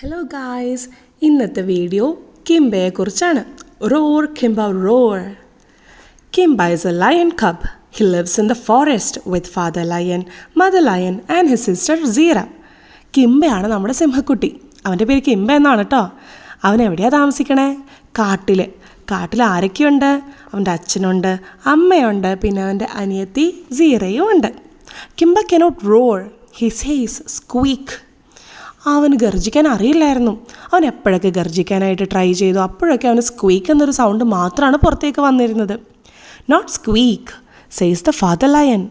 Hello guys, ഇന്നത്തെ video കിംബയെക്കുറിച്ചാണ്. Roar Kimba roar. Kimba is a lion cub. He lives in the forest with father lion, mother lion and his sister Zira. കിംബയാണ് നമ്മുടെ സിംഹക്കുട്ടി. അവൻ്റെ പേര് കിംബ എന്നാണ് കേട്ടോ. അവൻ എവിടെയാണ് താമസിക്കണേ? കാട്ടിൽ ആരൊക്കെയുണ്ട്? അവൻ്റെ അച്ഛനുണ്ട്, അമ്മയുണ്ട്, പിന്നെ അവൻ്റെ അനിയത്തി സീറയും ഉണ്ട്. കിംബ cannot roar. He says squeak. അവന് ഗർജിക്കാൻ അറിയില്ലായിരുന്നു. അവൻ എപ്പോഴൊക്കെ ഗർജിക്കാനായിട്ട് ട്രൈ ചെയ്തു അപ്പോഴൊക്കെ അവന് സ്ക്വീക്ക് എന്നൊരു സൗണ്ട് മാത്രമാണ് പുറത്തേക്ക് വന്നിരുന്നത്. Not squeak says the father lion.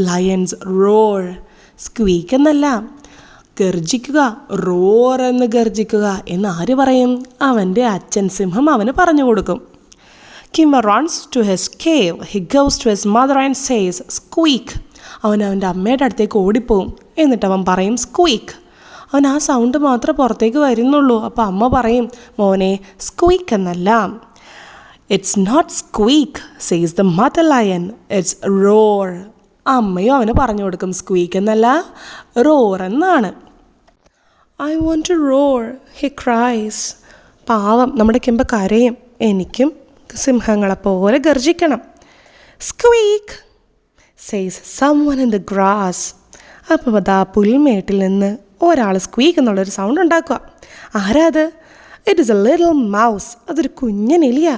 Lions roar. Squeak എന്നല്ല, ഗർജിക്കുക, റോർ എന്ന് ഗർജിക്കുക എന്ന് ആര് പറയും? അവൻ്റെ അച്ഛൻ സിംഹം അവന് പറഞ്ഞു കൊടുക്കും. കിംബ runs to his cave. He goes to his mother and says squeak. അവൻ്റെ അമ്മയുടെ അടുത്തേക്ക് ഓടിപ്പോവും. എന്നിട്ട് അവൻ പറയും സ്ക്വീക്ക്. അവൻ ആ സൗണ്ട് മാത്രമേ പുറത്തേക്ക് വരുന്നുള്ളൂ. അപ്പോൾ അമ്മ പറയും, മോനെ സ്ക്വീക്ക് എന്നല്ല. It's not squeak says the mother lion, it's roar. അമ്മയും അവന് പറഞ്ഞു കൊടുക്കും സ്ക്വീക്ക് എന്നല്ല, റോർ എന്നാണ്. I want to roar, he cries. പാവം നമ്മുടെ കിംബ കരയും. എനിക്കും സിംഹങ്ങളെപ്പോലെ ഗർജിക്കണം. Squeak says someone in the grass. അപ്പോൾ അതാ പുൽമേട്ടിൽ നിന്ന് ഒരാൾ സ്ക്വീക്ക് എന്നുള്ളൊരു സൗണ്ട് ഉണ്ടാക്കുക. ആരാ അത്? It is A little mouse. അതൊരു കുഞ്ഞൻ എലിയ.